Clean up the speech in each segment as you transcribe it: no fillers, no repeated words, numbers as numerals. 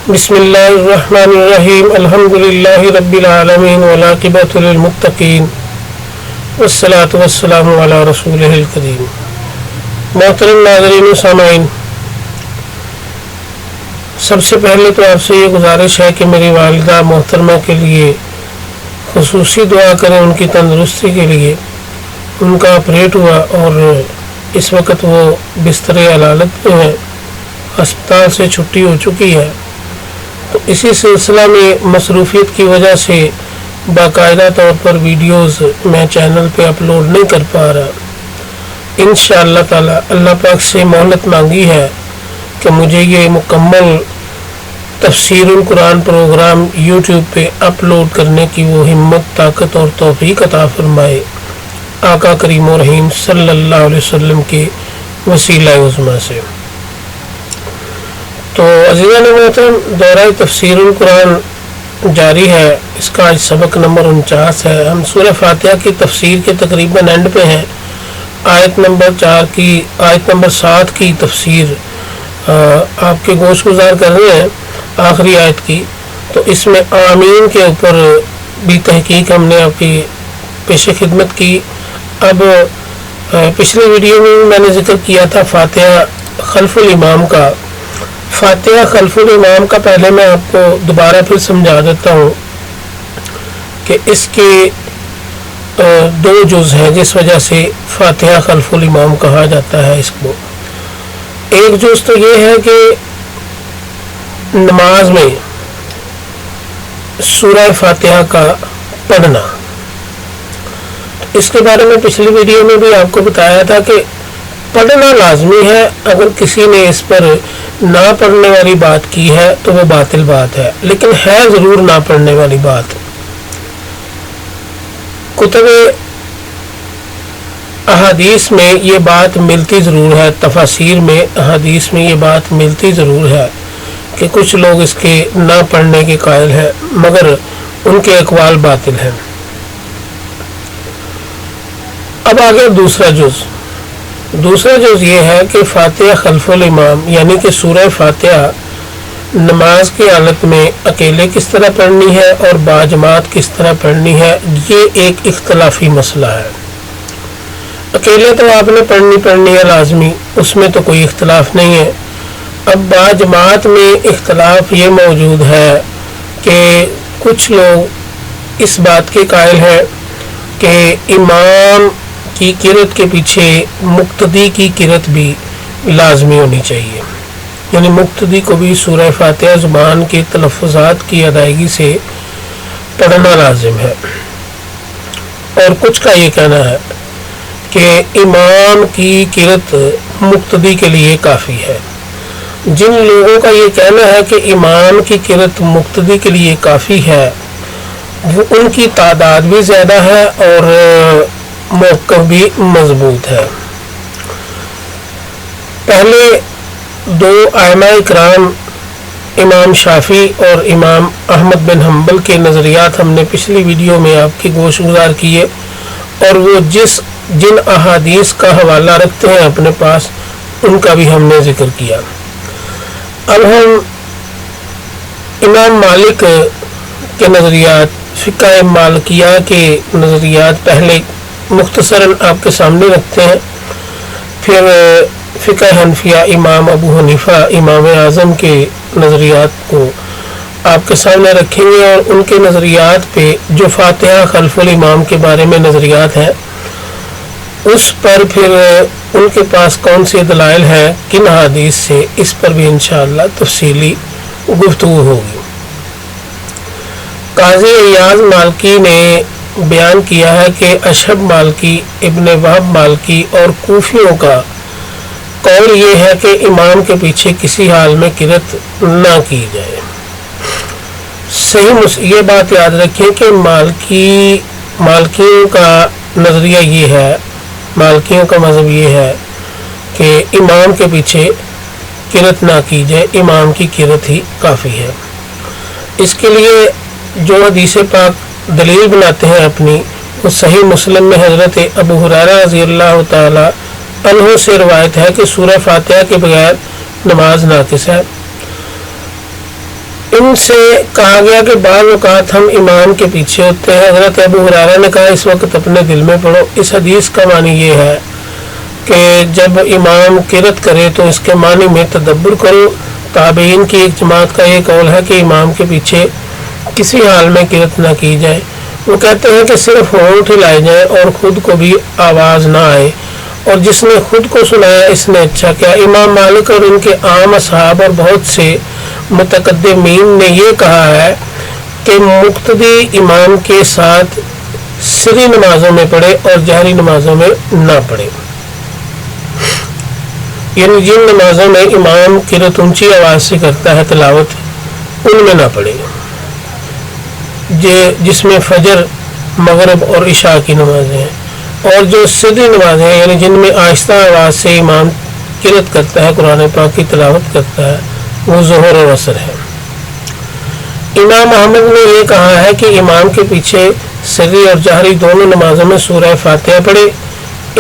بسم اللہ الرحمن الرحیم الحمد للہ رب العالمین والعاقبۃ للمتقین والصلاة والسلام علی رسولہ الکریم۔ محترم ناظرین و سامعین، سب سے پہلے تو آپ سے یہ گزارش ہے کہ میری والدہ محترمہ کے لیے خصوصی دعا کریں، ان کی تندرستی کے لیے۔ ان کا آپریٹ ہوا اور اس وقت وہ بستر علالت میں ہے، ہسپتال سے چھٹی ہو چکی ہے، تو اسی سلسلہ میں مصروفیت کی وجہ سے باقاعدہ طور پر ویڈیوز میں چینل پہ اپلوڈ نہیں کر پا رہا۔ انشاءاللہ تعالی اللہ پاک سے مہلت مانگی ہے کہ مجھے یہ مکمل تفسیر القرآن پروگرام یوٹیوب پہ اپلوڈ کرنے کی وہ ہمت، طاقت اور توفیق عطا فرمائے، آقا کریم و رحیم صلی اللہ علیہ وسلم کے وسیلہ عظمیٰ سے۔ تو عزیزان محترم، دورہ تفسیر القرآن جاری ہے، اس کا آج سبق نمبر 49 ہے۔ ہم سورہ فاتحہ کی تفسیر کے تقریباً اینڈ پہ ہیں۔ آیت نمبر 7 کی تفسیر آپ کے گوش گزار کر رہے ہیں، آخری آیت کی۔ تو اس میں آمین کے اوپر بھی تحقیق ہم نے آپ کی پیش خدمت کی۔ اب پچھلی ویڈیو میں نے ذکر کیا تھا فاتحہ خلف الامام کا۔ فاتحہ خلف الامام کا پہلے میں آپ کو دوبارہ پھر سمجھا دیتا ہوں کہ اس کے 2 جز ہیں جس وجہ سے فاتحہ خلف الامام کہا جاتا ہے اس کو۔ ایک جز تو یہ ہے کہ نماز میں سورہ فاتحہ کا پڑھنا، اس کے بارے میں پچھلی ویڈیو میں بھی آپ کو بتایا تھا کہ پڑھنا لازمی ہے۔ اگر کسی نے اس پر نہ پڑھنے والی بات کی ہے تو وہ باطل بات ہے، لیکن ہے ضرور نہ پڑھنے والی بات۔ کتب احادیث میں یہ بات ملتی ضرور ہے، تفاسیر میں احادیث میں یہ بات ملتی ضرور ہے کہ کچھ لوگ اس کے نہ پڑھنے کے قائل ہیں، مگر ان کے اقوال باطل ہیں۔ اب آگے دوسرا جز یہ ہے کہ فاتحہ خلف الامام یعنی کہ سورہ فاتحہ نماز کی حالت میں اکیلے کس طرح پڑھنی ہے اور باجماعت کس طرح پڑھنی ہے، یہ ایک اختلافی مسئلہ ہے۔ اکیلے تو آپ نے پڑھنی ہے لازمی، اس میں تو کوئی اختلاف نہیں ہے۔ اب باجماعت میں اختلاف یہ موجود ہے کہ کچھ لوگ اس بات کے قائل ہیں کہ امام کی قرأت کے پیچھے مقتدی کی قرأت بھی لازمی ہونی چاہیے، یعنی مقتدی کو بھی سورہ فاتحہ زبان کے تلفظات کی ادائیگی سے پڑھنا لازم ہے۔ اور کچھ کا یہ کہنا ہے کہ امام کی قرأت مقتدی کے لیے کافی ہے۔ جن لوگوں کا یہ کہنا ہے کہ امام کی قرأت مقتدی کے لیے کافی ہے، وہ ان کی تعداد بھی زیادہ ہے اور موقف بھی مضبوط ہے۔ پہلے 2 ائمہ کرام امام شافعی اور امام احمد بن حنبل کے نظریات ہم نے پچھلی ویڈیو میں آپ کی گوش گزار کیے، اور وہ جن احادیث کا حوالہ رکھتے ہیں اپنے پاس ان کا بھی ہم نے ذکر کیا۔ اب ہم امام مالک کے نظریات، فقہ مالکیہ کے نظریات پہلے مختصراً آپ کے سامنے رکھتے ہیں، پھر فقہ حنفیہ امام ابو حنیفہ امام اعظم کے نظریات کو آپ کے سامنے رکھیں گے، اور ان کے نظریات پہ جو فاتحہ خلف الامام کے بارے میں نظریات ہیں اس پر پھر ان کے پاس کون سے دلائل ہیں کن حدیث سے، اس پر بھی انشاءاللہ تفصیلی گفتگو ہوگی۔ قاضی ایاز مالکی نے بیان کیا ہے کہ اشہب مالکی، ابن وہب مالکی اور کوفیوں کا قول یہ ہے کہ امام کے پیچھے کسی حال میں قرأت نہ کی جائے۔ یہ بات یاد رکھیں کہ مالکیوں کا نظریہ یہ ہے، مالکیوں کا مذہب یہ ہے کہ امام کے پیچھے قرأت نہ کی جائے، امام کی قرأت ہی کافی ہے۔ اس کے لیے جو حدیث پاک دلیل بناتے ہیں اپنی، وہ صحیح مسلم میں حضرت ابو ہریرہ رضی اللہ تعالی عنہ سے روایت ہے کہ سورہ فاتحہ کے بغیر نماز ناقص ہے۔ ان سے کہا گیا کہ بعض اوقات ہم امام کے پیچھے ہوتے ہیں. حضرت ابو ہریرہ نے کہا اس وقت اپنے دل میں پڑھو. اس حدیث کا معنی یہ ہے کہ جب امام قرأت کرے تو اس کے معنی میں تدبر کرو. تابعین کی ایک جماعت کا یہ قول ہے کہ امام کے پیچھے کسی حال میں قرأت نہ کی جائے. وہ کہتے ہیں کہ صرف ہونٹ ہلائے جائیں اور خود کو بھی آواز نہ آئے, اور جس نے خود کو سنایا اس نے اچھا کیا. امام مالک اور ان کے عام اصحاب اور بہت سے متقدمین نے یہ کہا ہے کہ مقتدی امام کے ساتھ سری نمازوں میں پڑھے اور جہری نمازوں میں نہ پڑھے. یعنی جن نمازوں میں امام قرأت اونچی آواز سے کرتا ہے تلاوت, ان میں نہ پڑھے, جس میں فجر, مغرب اور عشاء کی نمازیں ہیں. اور جو سری نمازیں ہیں یعنی جن میں آہستہ آواز سے امام قرأت کرتا ہے, قرآن پاک کی تلاوت کرتا ہے, وہ ظہر اور عصر ہے. امام احمد نے یہ کہا ہے کہ امام کے پیچھے سری اور جہری دونوں نمازوں میں سورہ فاتحہ پڑھے.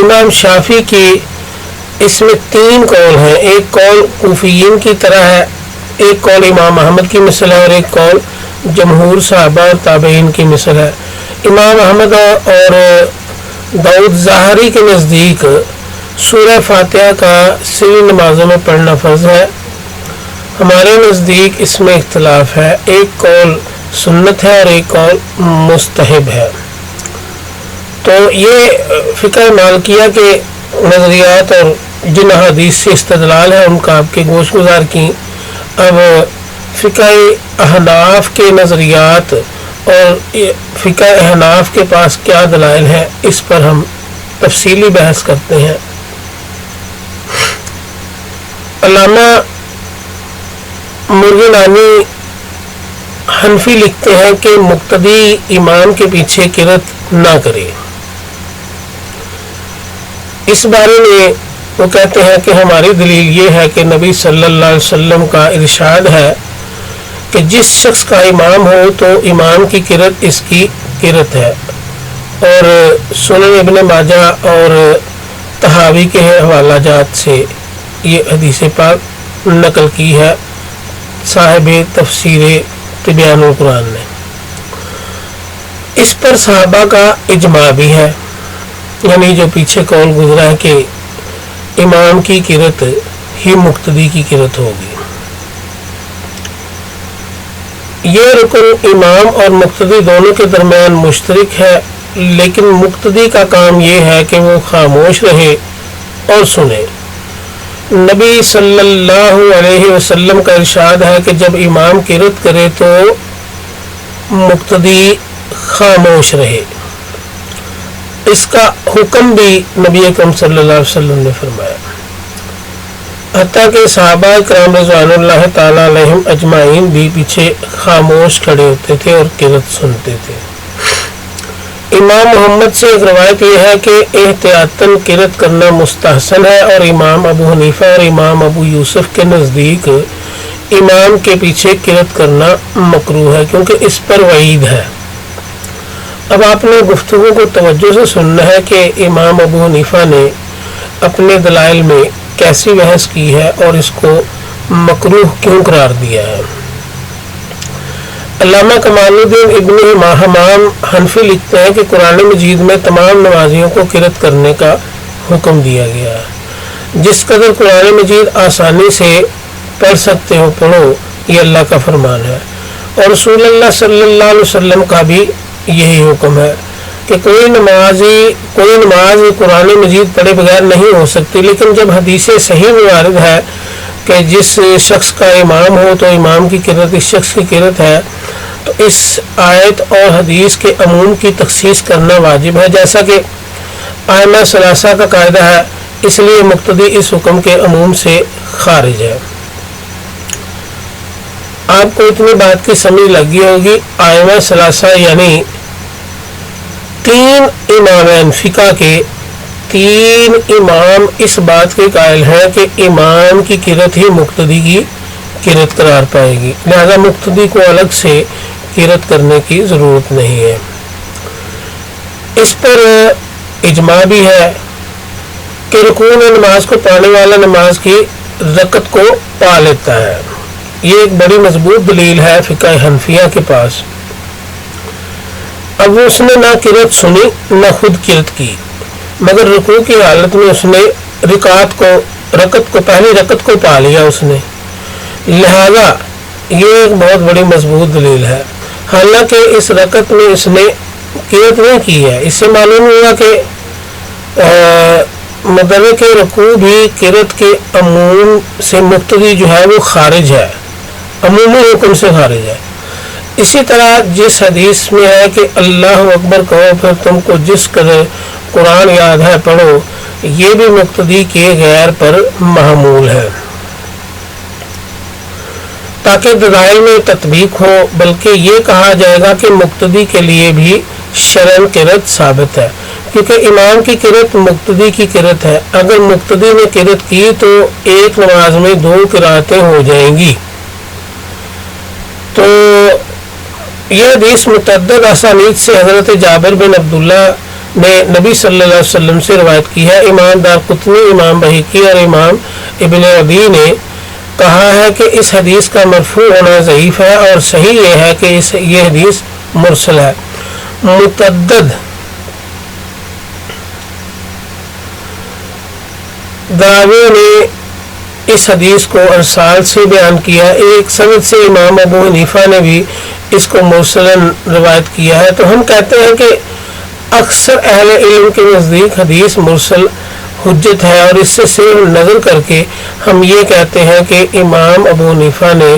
امام شافعی کی اس میں 3 قول ہیں. ایک قول کوفیین کی طرح ہے, ایک قول امام احمد کی مثل ہے, اور ایک قول جمہور صحابہ اور تابعین کی مثل ہے. امام احمد اور داؤد ظاہری کے نزدیک سورہ فاتحہ کا سری نمازوں میں پڑھنا فرض ہے. ہمارے نزدیک اس میں اختلاف ہے, ایک قول سنت ہے اور ایک قول مستحب ہے. تو یہ فقہ مالکیہ کے نظریات اور جن حدیث سے استدلال ہے ان کا آپ کے گوش گزار کی. اب فقہ احناف کے نظریات اور فقہ احناف کے پاس کیا دلائل ہے, اس پر ہم تفصیلی بحث کرتے ہیں. علامہ مرغنانی حنفی لکھتے ہیں کہ مقتدی امام کے پیچھے قرأت نہ کرے. اس بارے میں وہ کہتے ہیں کہ ہماری دلیل یہ ہے کہ نبی صلی اللہ علیہ وسلم کا ارشاد ہے کہ جس شخص کا امام ہو تو امام کی قرأت اس کی قرأت ہے. اور سنن ابن ماجہ اور طحاوی کے حوالہ جات سے یہ حدیث پاک نقل کی ہے صاحب تفسیر تبیان القرآن نے. اس پر صحابہ کا اجماع بھی ہے, یعنی جو پیچھے قول گزرا ہے کہ امام کی قرأت ہی مقتدی کی قرأت ہوگی. یہ رکن امام اور مقتدی دونوں کے درمیان مشترک ہے, لیکن مقتدی کا کام یہ ہے کہ وہ خاموش رہے اور سنے. نبی صلی اللہ علیہ وسلم کا ارشاد ہے کہ جب امام قرأت کرے تو مقتدی خاموش رہے. اس کا حکم بھی نبی اکرم صلی اللہ علیہ وسلم نے فرمایا, حتیٰ کہ صحابہ کرام رضوان اللہ تعالی علیہم اجمعین بھی پیچھے خاموش کھڑے ہوتے تھے اور قرأت سنتے تھے. امام محمد سے ایک روایت یہ ہے کہ احتیاطاً قرأت کرنا مستحسن ہے, اور امام ابو حنیفہ اور امام ابو یوسف کے نزدیک امام کے پیچھے قرأت کرنا مکروہ ہے کیونکہ اس پر وعید ہے. اب آپ نے گفتگو کو توجہ سے سننا ہے کہ امام ابو حنیفہ نے اپنے دلائل میں کیسی بحث کی ہے اور اس کو مکروہ کیوں قرار دیا ہے. علامہ کمال الدین ابن حمام حنفی لکھتے ہیں کہ قرآن مجید میں تمام نمازیوں کو قرأت کرنے کا حکم دیا گیا ہے. جس قدر قرآن مجید آسانی سے پڑھ سکتے ہو پڑھو, یہ اللہ کا فرمان ہے. اور رسول اللہ صلی اللہ علیہ وسلم کا بھی یہی حکم ہے کہ کوئی نماز قرآن مجید پڑھے بغیر نہیں ہو سکتی. لیکن جب حدیث صحیح میں وارد ہے کہ جس شخص کا امام ہو تو امام کی قرأت اس شخص کی قرأت ہے, تو اس آیت اور حدیث کے عموم کی تخصیص کرنا واجب ہے, جیسا کہ ائمہ ثلاثہ کا قاعدہ ہے. اس لیے مقتدی اس حکم کے عموم سے خارج ہے. آپ کو اتنی بات کی سمجھ لگی ہوگی, ائمہ ثلاثہ یعنی 3 امامین فقہ کے 3 امام اس بات کے قائل ہیں کہ امام کی قرأت ہی مقتدی کی قرأت قرار پائے گی, لہذا مقتدی کو الگ سے قرأت کرنے کی ضرورت نہیں ہے. اس پر اجماع بھی ہے کہ رکوع میں نماز کو پانے والا نماز کی رکعت کو پا لیتا ہے. یہ ایک بڑی مضبوط دلیل ہے فقہ حنفیہ کے پاس۔ اب اس نے نہ قرأت سنی نہ خود قرأت کی، مگر رکوع کی حالت میں اس نے پہلی رکعت کو پا لیا اس نے، لہذا یہ ایک بہت بڑی مضبوط دلیل ہے۔ حالانکہ اس رکعت میں اس نے قرأت نہیں کی ہے، اس سے معلوم ہوا کہ مدرک رکوع بھی قرأت کے عموم سے مقتدی جو ہے وہ خارج ہے، عمومی حکم سے خارج ہے۔ اسی طرح جس حدیث میں ہے کہ اللہ اکبر کہو پھر تم کو جس قدر قرآن یاد ہے پڑھو، یہ بھی مقتدی کے غیر پر محمول ہے، تاکہ دلائل میں تطبیق ہو، بلکہ یہ کہا جائے گا کہ مقتدی کے لیے بھی شرعاً قرأت ثابت ہے، کیونکہ امام کی قرأت مقتدی کی قرأت ہے۔ اگر مقتدی نے قرأت کی تو ایک نماز میں 2 قرأتیں ہو جائیں گی۔ تو یہ حدیث متعدد اسانید سے حضرت جابر بن عبداللہ نے نبی صلی اللہ علیہ وسلم سے روایت کی ہے۔ امام دارقطنی، امام بہقی اور امام ابن عدی نے کہا ہے کہ اس حدیث کا مرفوع ہونا ضعیف ہے، اور صحیح یہ ہے کہ یہ حدیث مرسل ہے۔ متعدد دراویوں نے اس حدیث کو ارسال سے بیان کیا، ایک سند سے امام ابو حنیفہ نے بھی اس کو مرسلاً روایت کیا ہے۔ تو ہم کہتے ہیں کہ اکثر اہل علم کے نزدیک حدیث مرسل حجت ہے، اور اس سے صرف نظر کر کے ہم یہ کہتے ہیں کہ امام ابو حنیفہ نے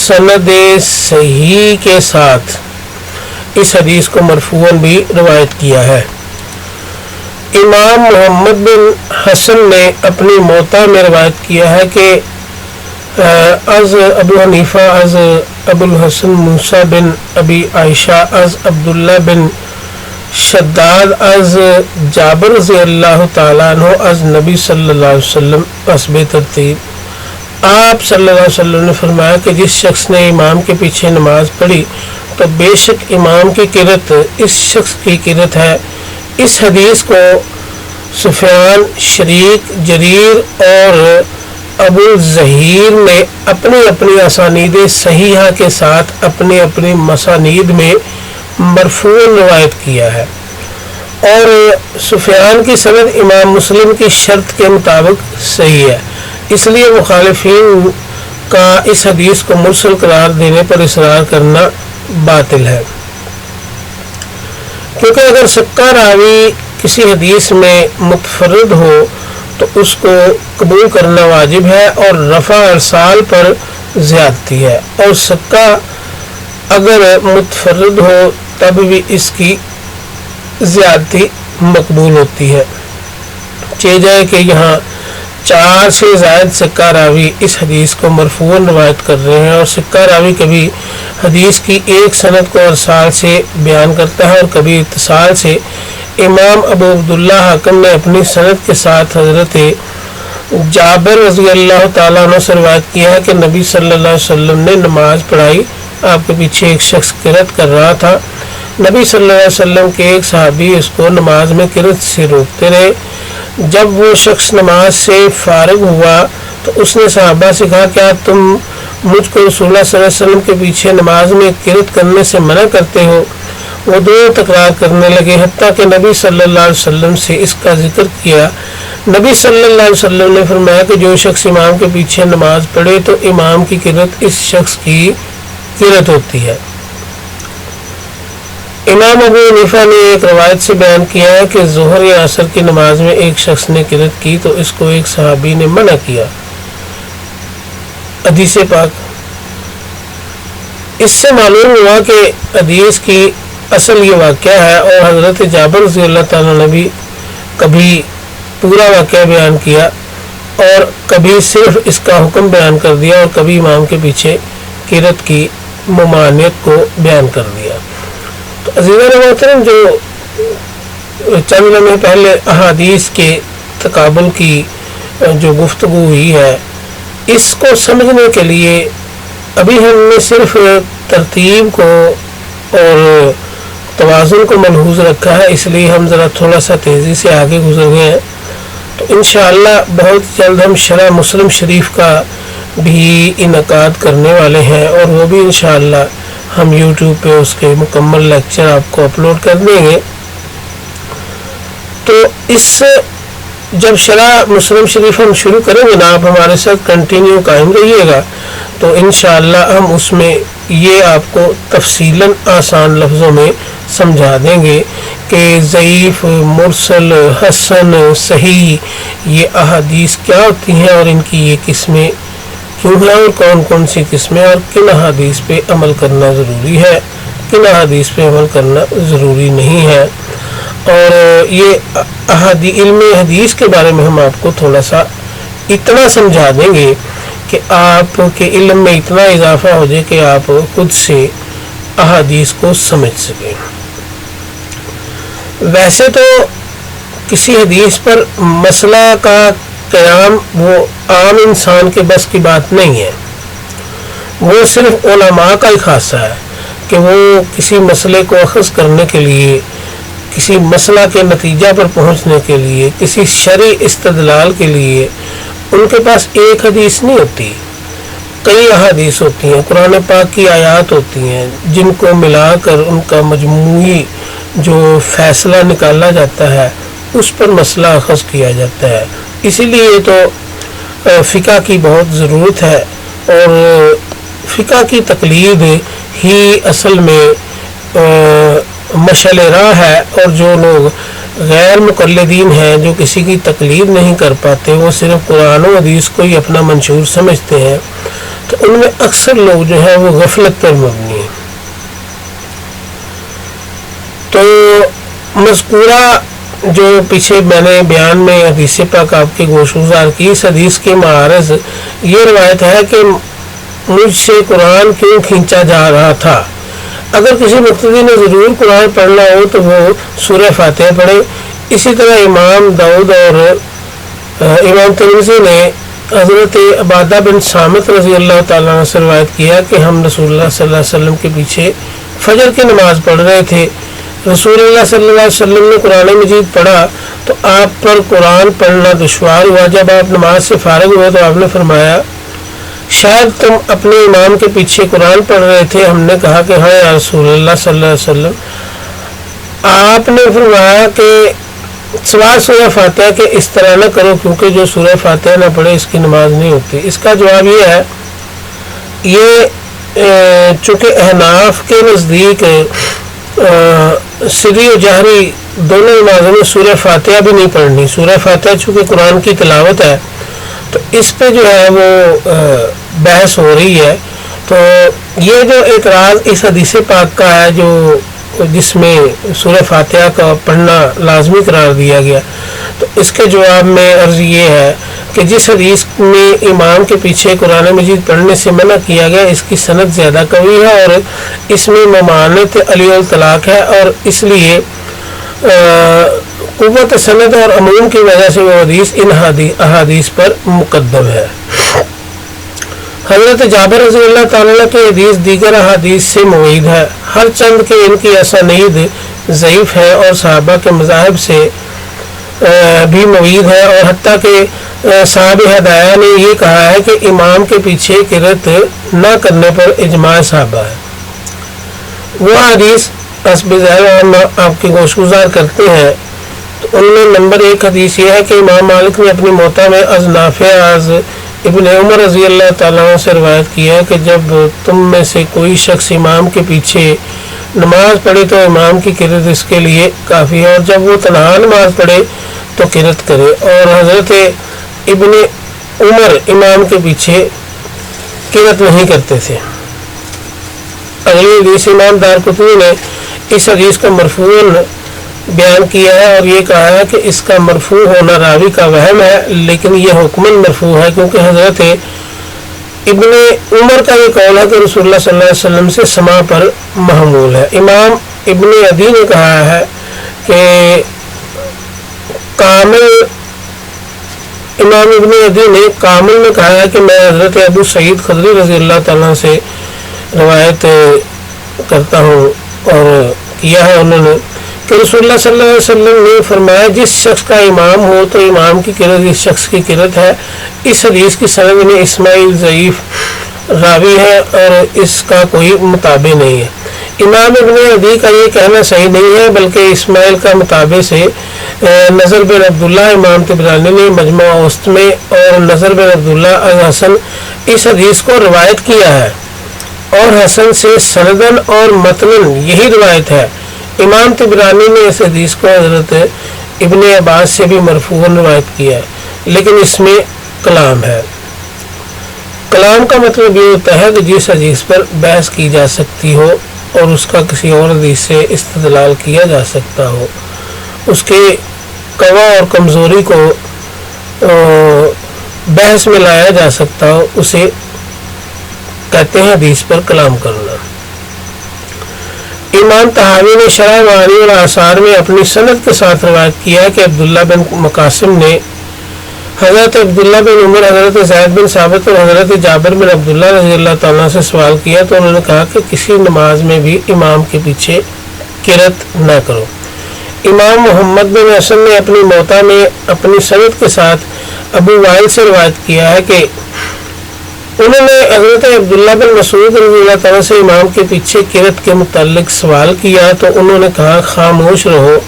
سند صحیح کے ساتھ اس حدیث کو مرفوعاً بھی روایت کیا ہے۔ امام محمد بن حسن نے اپنی موطا میں روایت کیا ہے کہ از ابو حنیفہ از ابو الحسن موسیٰ بن ابی عائشہ از عبداللہ بن شداد از جابر رضی اللہ تعالیٰ عنہ از نبی صلی اللہ علیہ وسلم حسب ترتیب۔ آپ صلی اللہ علیہ وسلم نے فرمایا کہ جس شخص نے امام کے پیچھے نماز پڑھی تو بے شک امام کی قرأت اس شخص کی قرأت ہے۔ اس حدیث کو سفیان، شریک، جریر اور ابو الظہیر نے اپنی اپنی اسانید صحیحہ کے ساتھ اپنی اپنی مسانید میں مرفوع روایت کیا ہے، اور سفیان کی سند امام مسلم کی شرط کے مطابق صحیح ہے، اس لیے مخالفین کا اس حدیث کو مرسل قرار دینے پر اصرار کرنا باطل ہے، کیونکہ اگر شکا راوی کسی حدیث میں متفرد ہو تو اس کو قبول کرنا واجب ہے، اور رفع ارسال پر زیادتی ہے، اور شکا اگر متفرد ہو تب بھی اس کی زیادتی مقبول ہوتی ہے۔ چہ جائے کہ یہاں 4 سے زائد سکہ راوی اس حدیث کو مرفوعاً روایت کر رہے ہیں، اور سکہ راوی کبھی حدیث کی ایک سند کو ارسال سے بیان کرتا ہے اور کبھی اتصال سے۔ امام ابو عبداللہ حاکم نے اپنی سند کے ساتھ حضرت جابر رضی اللہ تعالیٰ عنہ سے روایت کیا ہے کہ نبی صلی اللہ علیہ وسلم نے نماز پڑھائی، آپ کے پیچھے ایک شخص قرأت کر رہا تھا، نبی صلی اللہ علیہ وسلم کے ایک صحابی اس کو نماز میں قرأت سے روکتے رہے، جب وہ شخص نماز سے فارغ ہوا تو اس نے صحابہ سے کہا کیا تم مجھ کو رسول اللہ صلی اللہ علیہ وسلم کے پیچھے نماز میں قرأت کرنے سے منع کرتے ہو؟ وہ دونوں تکرار کرنے لگے، حتیٰ کہ نبی صلی اللہ علیہ وسلم سے اس کا ذکر کیا۔ نبی صلی اللہ علیہ وسلم نے فرمایا کہ جو شخص امام کے پیچھے نماز پڑھے تو امام کی قرأت اس شخص کی قرأت ہوتی ہے۔ امام ابو حنیفہ نے ایک روایت سے بیان کیا ہے کہ ظہر یا عصر کی نماز میں ایک شخص نے قرأت کی تو اس کو ایک صحابی نے منع کیا، حدیث پاک۔ اس سے معلوم ہوا کہ حدیث کی اصل یہ واقعہ ہے، اور حضرت جابر رضی اللہ تعالیٰ نے بھی کبھی پورا واقعہ بیان کیا اور کبھی صرف اس کا حکم بیان کر دیا، اور کبھی امام کے پیچھے قرأت کی ممانعت کو بیان کر دیا۔ تو عزیزان محترم، جو چند لمحے پہلے احادیث کے تقابل کی جو گفتگو ہوئی ہے، اس کو سمجھنے کے لیے ابھی ہم نے صرف ترتیب کو اور توازن کو ملحوظ رکھا ہے، اس لیے ہم ذرا تھوڑا سا تیزی سے آگے گزر گئے ہیں۔ تو انشاءاللہ بہت جلد ہم شرح مسلم شریف کا بھی انعقاد کرنے والے ہیں، اور وہ بھی انشاءاللہ ہم یوٹیوب پہ اس کے مکمل لیکچر آپ کو اپلوڈ کر دیں گے۔ تو اس جب شرح مسلم شریف ہم شروع کریں گے نا، آپ ہمارے ساتھ کنٹینیو قائم رہیے گا، تو انشاءاللہ ہم اس میں یہ آپ کو تفصیلاً آسان لفظوں میں سمجھا دیں گے کہ ضعیف، مرسل، حسن، صحیح یہ احادیث کیا ہوتی ہیں، اور ان کی یہ قسمیں کیوں ہیں، اور کون کون سی قسمیں، اور کن احادیث پہ عمل کرنا ضروری ہے، کن احادیث پہ عمل کرنا ضروری نہیں ہے۔ اور یہ علم حدیث کے بارے میں ہم آپ کو تھوڑا سا اتنا سمجھا دیں گے کہ آپ کے علم میں اتنا اضافہ ہو جائے کہ آپ خود سے احادیث کو سمجھ سکیں۔ ویسے تو کسی حدیث پر مسئلہ کا قیام وہ عام انسان کے بس کی بات نہیں ہے، وہ صرف علماء کا ہی خاصہ ہے کہ وہ کسی مسئلے کو اخذ کرنے کے لیے، کسی مسئلہ کے نتیجہ پر پہنچنے کے لیے، کسی شرعی استدلال کے لیے ان کے پاس ایک حدیث نہیں ہوتی، کئی احادیث ہوتی ہیں، قرآن پاک کی آیات ہوتی ہیں، جن کو ملا کر ان کا مجموعی جو فیصلہ نکالا جاتا ہے اس پر مسئلہ اخذ کیا جاتا ہے۔ اسی لیے تو فقہ کی بہت ضرورت ہے، اور فقہ کی تقلید ہی اصل میں مشعل راہ ہے، اور جو لوگ غیر مقلدین ہیں، جو کسی کی تقلید نہیں کر پاتے، وہ صرف قرآن و حدیث کو ہی اپنا منشور سمجھتے ہیں، تو ان میں اکثر لوگ جو ہیں وہ غفلت پر مبنی ہیں۔ تو مذکورہ جو پیچھے میں نے بیان میں حدیث پاک آپ کے گوش گزار کی، اس حدیث کے معارض یہ روایت ہے کہ مجھ سے قرآن کیوں کھینچا جا رہا تھا۔ اگر کسی مقتدی نے ضرور قرآن پڑھنا ہو تو وہ سورہ فاتحہ پڑھے۔ اسی طرح امام داؤد اور امام ترمذی نے حضرت عبادہ بن صامت رضی اللہ تعالیٰ عنہ سے روایت کیا کہ ہم رسول اللہ صلی اللہ علیہ وسلم کے پیچھے فجر کی نماز پڑھ رہے تھے، رسول اللہ صلی اللہ علیہ وسلم نے قرآن مجید پڑھا تو آپ پر قرآن پڑھنا دشوار ہوا۔ جب آپ نماز سے فارغ ہوئے تو آپ نے فرمایا شاید تم اپنے امام کے پیچھے قرآن پڑھ رہے تھے۔ ہم نے کہا کہ ہاں یا رسول اللہ صلی اللہ علیہ وسلم۔ آپ نے فرمایا کہ سوائے سورہ فاتحہ کے اس طرح نہ کرو، کیونکہ جو سورہ فاتحہ نہ پڑھے اس کی نماز نہیں ہوتی۔ اس کا جواب یہ ہے، یہ چونکہ احناف کے نزدیک سری و جہری دونوں نمازوں میں سورہ فاتحہ بھی نہیں پڑھنی۔ سورہ فاتحہ چونکہ قرآن کی تلاوت ہے تو اس پہ جو ہے وہ بحث ہو رہی ہے۔ تو یہ جو اعتراض اس حدیث پاک کا ہے جو جس میں سورہ فاتحہ کا پڑھنا لازمی قرار دیا گیا، تو اس کے جواب میں عرض یہ ہے کہ جس حدیث میں امام کے پیچھے قرآن مجید پڑھنے سے منع کیا گیا اس کی سند زیادہ قوی ہے اور اس میں ممانعت علی الطلاق ہے، اور اس لیے قوت سند اور عموم کی وجہ سے وہ حدیث ان احادیث پر مقدم ہے۔ حضرت جابر رضی اللہ تعالیٰ کی حدیث دیگر احادیث سے معید ہے، ہر چند کے ان کی اسانید ضعیف ہے اور صحابہ کے مذاہب سے بھی معید ہے، اور حتیٰ کہ صاحب ہدایہ نے یہ کہا ہے کہ امام کے پیچھے قرأت نہ کرنے پر اجماع صحابہ ہے۔ وہ حدیث حسب ظاہر ہم آپ کی گوش گزار کرتے ہیں، تو ان میں نمبر 1 حدیث یہ ہے کہ امام مالک نے اپنی موطا میں از نافع از ابن عمر رضی اللہ تعالیٰ عنہ سے روایت کیا ہے کہ جب تم میں سے کوئی شخص امام کے پیچھے نماز پڑھے تو امام کی قرأت اس کے لیے کافی ہے، اور جب وہ تنہا نماز پڑھے تو قرأت کرے۔ اور حضرت ابن عمر امام کے پیچھے قرأت نہیں کرتے تھے۔ اگلی حدیث امام دارقطنی نے اس حدیث کو مرفوعاً بیان کیا ہے اور یہ کہا ہے کہ اس کا مرفوع ہونا راوی کا وہم ہے، لیکن یہ حکماً مرفوع ہے کیونکہ حضرت ابن عمر کا یہ قول ہے کہ رسول اللہ صلی اللہ علیہ وسلم سے سماع پر محمول ہے۔ امام ابن عدی نے کہا ہے کہ امام ابن عدی نے کامل میں کہا ہے کہ میں حضرت ابو سعید خدری رضی اللہ تعالیٰ سے روایت کرتا ہوں اور کیا ہے انہوں نے کہ رسول اللہ صلی اللہ علیہ وسلم نے فرمایا جس شخص کا امام ہو تو امام کی قرت اس شخص کی قرت ہے۔ اس حدیث کی سند میں اسماعیل ضعیف راوی ہے اور اس کا کوئی متابع نہیں ہے۔ امام ابن عدی کا یہ کہنا صحیح نہیں ہے، بلکہ اسماعیل کا متابع سے نظر بن عبداللہ امام طبرانی نے مجمع اوسط میں اور نظر بن عبداللہ الحسن اس حدیث کو روایت کیا ہے، اور حسن سے سندن اور متنن یہی روایت ہے۔ امام طبرانی نے اس حدیث کو حضرت ابن عباس سے بھی مرفوعاً روایت کیا ہے، لیکن اس میں کلام ہے۔ کلام کا مطلب یہ ہوتا ہے کہ جس حدیث پر بحث کی جا سکتی ہو اور اس کا کسی اور حدیث سے استدلال کیا جا سکتا ہو، اس کے قوا اور کمزوری کو بحث میں لایا جا سکتا ہو، اسے کہتے ہیں حدیث پر کلام کرنا۔ امام طحاوی نے شرح معانی اور آثار میں اپنی سند کے ساتھ روایت کیا ہے کہ عبداللہ بن مقاسم نے حضرت عبداللہ بن عمر، حضرت زید بن ثابت اور حضرت جابر بن عبداللہ رضی اللہ تعالیٰ سے سوال کیا تو انہوں نے کہا کہ کسی نماز میں بھی امام کے پیچھے قرت نہ کرو۔ امام محمد بن حسن نے اپنی موطا میں اپنی سند کے ساتھ ابو وائل سے روایت کیا ہے کہ انہوں نے حضرت عبداللہ بن مسعود رضی اللہ تعالیٰ سے امام کے پیچھے قرت کے متعلق سوال کیا تو انہوں نے کہا خاموش رہو،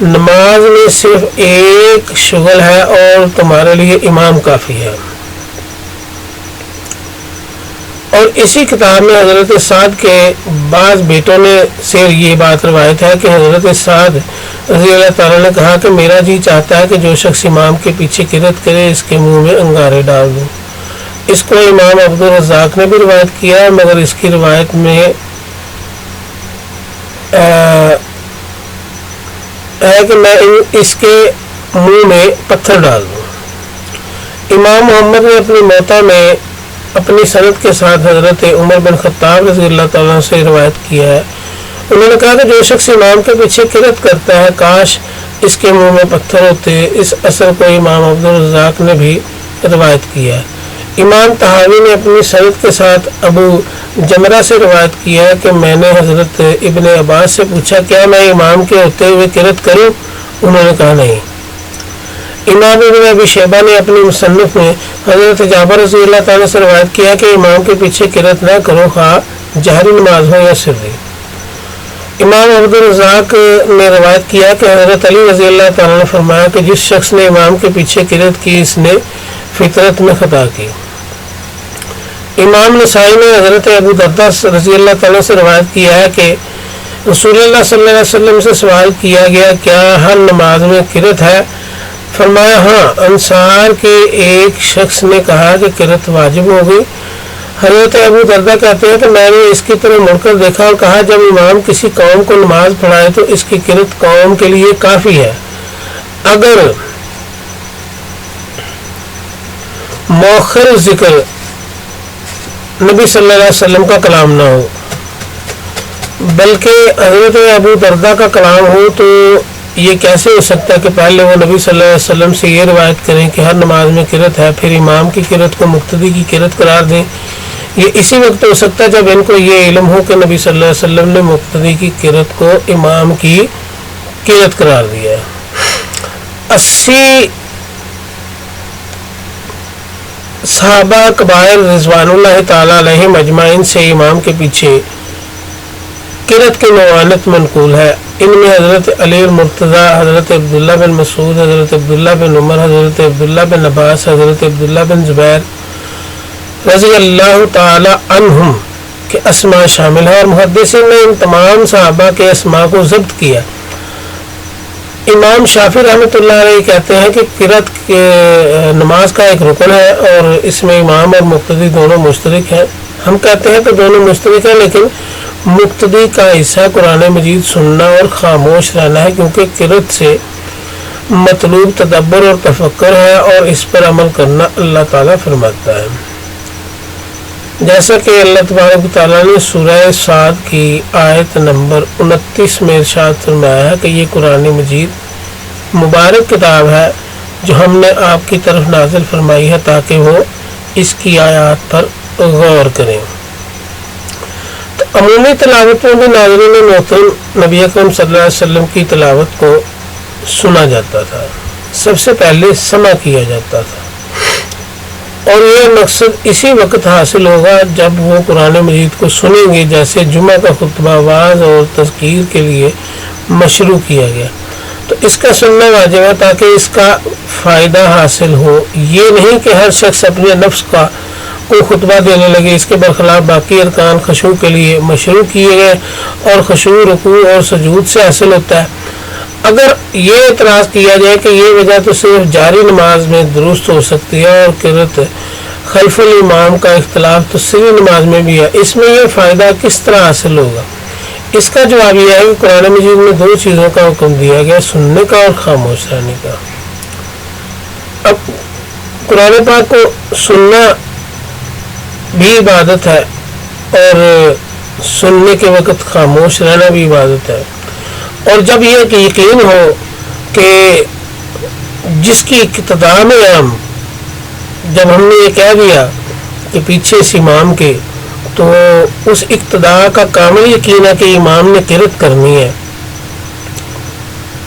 نماز میں صرف ایک شغل ہے اور تمہارے لیے امام کافی ہے۔ اور اسی کتاب میں حضرت سعد کے بعض بیٹوں نے سے یہ بات روایت ہے کہ حضرت سعد رضی اللہ تعالیٰ نے کہا کہ میرا جی چاہتا ہے کہ جو شخص امام کے پیچھے قرت کرے اس کے منہ میں انگارے ڈال دوں۔ اس کو امام عبد الرزاق نے بھی روایت کیا ہے، مگر اس کی روایت میں ہے کہ میں اس کے منہ میں پتھر ڈال دوں۔ امام محمد نے اپنی موطا میں اپنی سند کے ساتھ حضرت عمر بن خطاب رضی اللہ تعالیٰ سے روایت کیا ہے، انہوں نے کہا کہ جو شخص امام کے پیچھے قرت کرتا ہے کاش اس کے منہ میں پتھر ہوتے۔ اس اثر کو امام عبد الرزاق نے بھی روایت کیا ہے۔ امام طحاوی نے اپنی سند کے ساتھ ابو جمرہ سے روایت کیا ہے کہ میں نے حضرت ابن عباس سے پوچھا کیا میں امام کے ہوتے ہوئے قرت کروں؟ انہوں نے کہا نہیں۔ امام ابن ابی شیبہ نے اپنی مصنف میں حضرت جابر رضی اللہ تعالیٰ سے روایت کیا کہ امام کے پیچھے قرت نہ کرو، خواہ جہری نماز ہو یا سری۔ امام عبد الرزاق نے روایت کیا کہ حضرت علی رضی اللہ تعالیٰ نے فرمایا کہ جس شخص نے امام کے پیچھے قرت کی اس نے فطرت میں خطا کی۔ امام نسائی نے حضرت ابو درداء رضی اللہ تعالیٰ سے روایت کیا ہے کہ رسول اللہ صلی اللہ علیہ وسلم سے سوال کیا گیا کیا ہر نماز میں قرت ہے؟ فرمایا ہاں۔ انصار کے ایک شخص نے کہا کہ قرت واجب ہو گئی۔ حضرت ابو درداء کہتے ہیں کہ میں نے اس کی طرف مڑ کر دیکھا اور کہا جب امام کسی قوم کو نماز پڑھائے تو اس کی قرت قوم کے لیے کافی ہے، اگر مؤخر ذکر نبی صلی اللہ علیہ وسلم کا کلام نہ ہو بلکہ حضرت ابو درداء کا کلام ہو تو یہ کیسے ہو سکتا ہے کہ پہلے وہ نبی صلی اللہ علیہ وسلم سے یہ روایت کریں کہ ہر نماز میں قرت ہے، پھر امام کی قرت کو مقتدی کی قرت قرار دیں؟ یہ اسی وقت ہو سکتا ہے جب ان کو یہ علم ہو کہ نبی صلی اللہ علیہ وسلم نے مقتدی کی قرت کو امام کی قرت قرار دیا ہے۔ 80 صحابہ کبائر رضوان اللہ تعالیٰ علیہم اجمعین سے امام کے پیچھے قرت کی موانت منقول ہے۔ ان میں حضرت علی المرتضی، حضرت عبداللہ بن مسعود، حضرت عبداللہ بن عمر، حضرت عبداللہ بن عباس، حضرت عبداللہ بن زبیر رضی اللہ تعالی عنہم کے اسماء شامل ہیں، اور محدثین نے ان تمام صحابہ کے اسماء کو ضبط کیا۔ امام شافعی رحمۃ اللہ علیہ کہتے ہیں کہ قرت نماز کا ایک رکن ہے اور اس میں امام اور مقتدی دونوں مشترک ہیں۔ ہم کہتے ہیں کہ دونوں مشترک ہیں، لیکن مقتدی کا حصہ قرآن مجید سننا اور خاموش رہنا ہے، کیونکہ قرت سے مطلوب تدبر اور تفکر ہے اور اس پر عمل کرنا اللہ تعالیٰ فرماتا ہے، جیسا کہ اللہ تبارک تعالیٰ نے سورہ صاد کی آیت نمبر 29 میں ارشاد فرمایا ہے کہ یہ قرآن مجید مبارک کتاب ہے جو ہم نے آپ کی طرف نازل فرمائی ہے تاکہ وہ اس کی آیات پر غور کریں۔ تو عمومی تلاوت میں بھی ناظرین محترم نبی اکرم صلی اللہ علیہ وسلم کی تلاوت کو سنا جاتا تھا، سب سے پہلے سماع کیا جاتا تھا، اور یہ مقصد اسی وقت حاصل ہوگا جب وہ قرآن مجید کو سنیں گے، جیسے جمعہ کا خطبہ واعظ اور تذکیر کے لیے مشروع کیا گیا، تو اس کا سننا واجب ہے تاکہ اس کا فائدہ حاصل ہو۔ یہ نہیں کہ ہر شخص اپنے نفس کا کوئی خطبہ دینے لگے، اس کے برخلاف باقی ارکان خشوع کے لیے مشروع کیے گئے، اور خشوع رکوع اور سجود سے حاصل ہوتا ہے۔ اگر یہ اعتراض کیا جائے کہ یہ وجہ تو صرف جاری نماز میں درست ہو سکتی ہے اور قرأت خلف الامام کا اختلاف تو سری نماز میں بھی ہے، اس میں یہ فائدہ کس طرح حاصل ہوگا؟ اس کا جواب یہ ہے کہ قرآن مجید میں دو چیزوں کا حکم دیا گیا، سننے کا اور خاموش رہنے کا۔ اب قرآن پاک کو سننا بھی عبادت ہے اور سننے کے وقت خاموش رہنا بھی عبادت ہے، اور جب یہ کہ یقین ہو کہ جس کی اقتداء میں جب ہم نے یہ کہہ دیا کہ پیچھے اس امام کے، تو اس اقتداء کا کامل یقین ہے کہ امام نے قرأت کرنی ہے،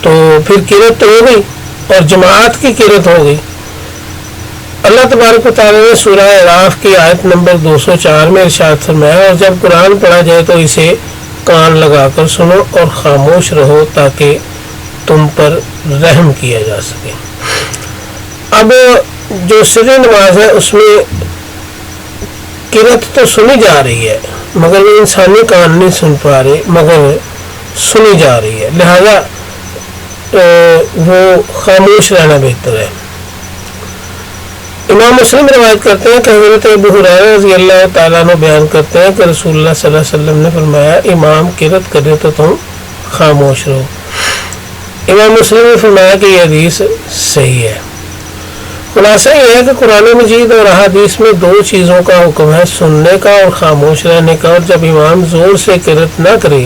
تو پھر قرأت تو ہو گئی اور جماعت کی قرأت ہو گئی۔ اللہ تبارک و تعالیٰ نے سورہ اعراف کی آیت نمبر 204 میں ارشاد فرمایا، اور جب قرآن پڑھا جائے تو اسے کان لگا کر سنو اور خاموش رہو تاکہ تم پر رحم کیا جا سکے۔ اب جو سری نماز ہے اس میں قرأت تو سنی جا رہی ہے مگر وہ انسانی کان نہیں سن پا رہے، مگر سنی جا رہی ہے، لہذا وہ خاموش رہنا بہتر ہے۔ امام مسلم روایت کرتے ہیں کہ حضرت ابو ہریرہ رضی اللہ تعالیٰ عنہ بیان کرتے ہیں کہ رسول اللہ صلی اللہ علیہ وسلم نے فرمایا، امام قرأت کرے تو تم خاموش رہو۔ امام مسلم نے فرمایا کہ یہ حدیث صحیح ہے۔ خلاصہ یہ ہے کہ قرآن مجید اور احادیث میں دو چیزوں کا حکم ہے، سننے کا اور خاموش رہنے کا، اور جب امام زور سے قرأت نہ کرے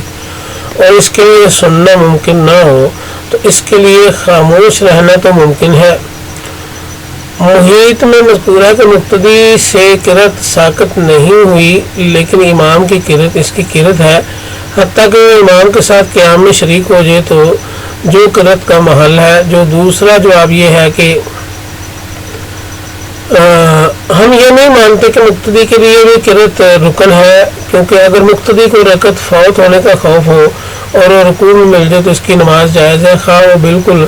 اور اس کے لیے سننا ممکن نہ ہو تو اس کے لیے خاموش رہنا تو ممکن ہے۔ محیط میں مذکور ہے کہ مقتدی سے قرأت ساقط نہیں ہوئی، لیکن امام کی قرأت اس کی قرأت ہے، حتیٰ کہ وہ امام کے ساتھ قیام میں شریک ہو جائے تو جو قرأت کا محل ہے۔ جو دوسرا جواب یہ ہے کہ ہم یہ نہیں مانتے کہ مقتدی کے لیے بھی قرأت رکن ہے، کیونکہ اگر مقتدی کو رکعت فوت ہونے کا خوف ہو اور رکوع میں مل جائے تو اس کی نماز جائز ہے، خواہ وہ بالکل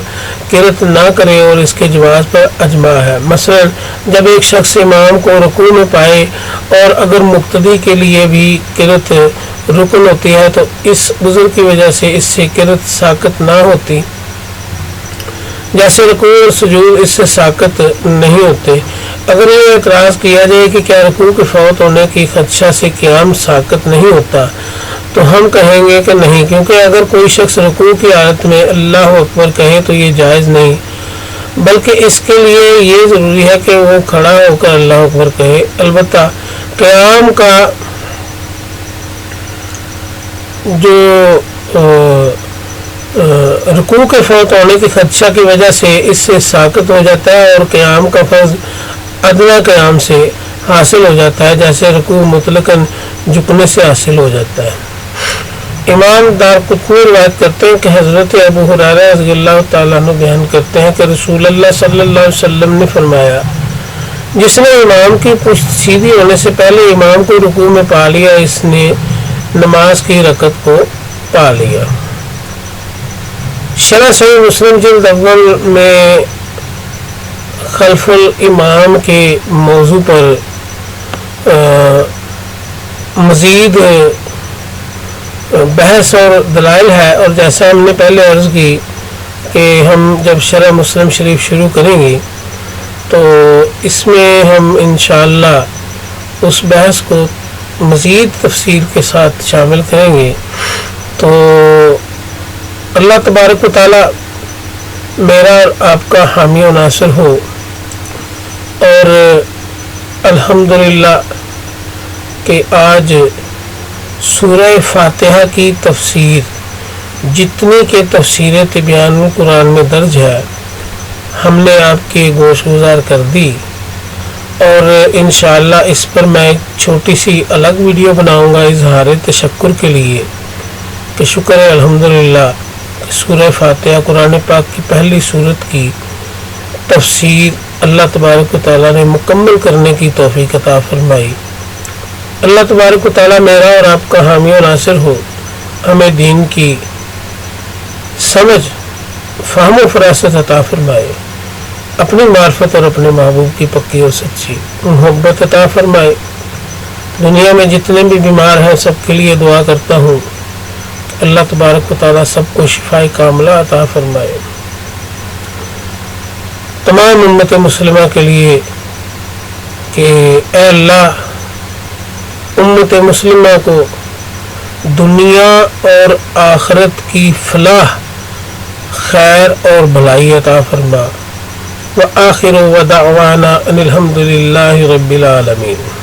قرأت نہ کرے، اور اس کے جواز پر اجماع ہے۔ مثلا جب ایک شخص امام کو رکوع میں پائے اور اگر مقتدی کے لیے بھی قرأت رکن ہوتی ہے تو اس عذر کی وجہ سے اس سے قرأت ساقط نہ ہوتی، جیسے رکوع اور سجود اس سے ساقط نہیں ہوتے۔ اگر یہ اعتراض کیا جائے کہ کیا رکوع کے فوت ہونے کی خدشہ سے قیام ساقط نہیں ہوتا، تو ہم کہیں گے کہ نہیں، کیونکہ اگر کوئی شخص رکوع کی حالت میں اللہ اکبر کہے تو یہ جائز نہیں، بلکہ اس کے لیے یہ ضروری ہے کہ وہ کھڑا ہو کر اللہ اکبر کہے۔ البتہ قیام کا جو رکوع کے فوت ہونے کی خدشہ کی وجہ سے اس سے ساقط ہو جاتا ہے، اور قیام کا فرض ادنا قیام سے حاصل ہو جاتا ہے، جیسے رکوع مطلقاً جھکنے سے حاصل ہو جاتا ہے۔ امام دارقطنی روایت کرتے ہیں کہ حضرت ابو ہریرہ رضی اللہ تعالیٰ عنہ بیان کرتے ہیں کہ رسول اللہ صلی اللہ علیہ وسلم نے فرمایا، جس نے امام کی پشت سیدھی ہونے سے پہلے امام کو رکوع میں پا لیا، اس نے نماز کی رکعت کو پا لیا۔ شرح صحیح مسلم جلد اول میں خلف الامام کے موضوع پر مزید بحث اور دلائل ہے، اور جیسا ہم نے پہلے عرض کی کہ ہم جب شرح مسلم شریف شروع کریں گے تو اس میں ہم انشاءاللہ اس بحث کو مزید تفصیل کے ساتھ شامل کریں گے۔ تو اللہ تبارک و تعالی میرا اور آپ کا حامی و ناصر ہو، اور الحمدللہ کہ آج سورہ فاتحہ کی تفسیر جتنی کہ تفسیر تبیان القرآن میں درج ہے ہم نے آپ کے گوش گزار کر دی، اور انشاءاللہ اس پر میں ایک چھوٹی سی الگ ویڈیو بناؤں گا اظہار تشکر کے لیے کہ شکر ہے الحمدللہ سورہ فاتحہ قرآن پاک کی پہلی سورت کی تفسیر اللہ تبارک و تعالیٰ نے مکمل کرنے کی توفیق عطا فرمائی۔ اللہ تبارک و تعالیٰ میرا اور آپ کا حامی و ناصر ہو، ہمیں دین کی سمجھ فہم و فراست عطا فرمائے، اپنی معرفت اور اپنے محبوب کی پکی اور سچی محبت عطا فرمائے۔ دنیا میں جتنے بھی بیمار ہیں سب کے لیے دعا کرتا ہوں کہ اللہ تبارک و تعالیٰ سب کو شفائے کاملہ عطا فرمائے۔ تمام امت مسلمہ کے لیے کہ اے اللہ امت مسلمہ کو دنیا اور آخرت کی فلاح، خیر اور بھلائی عطا فرما۔ وآخر دعوانا ان الحمد للہ رب العالمین۔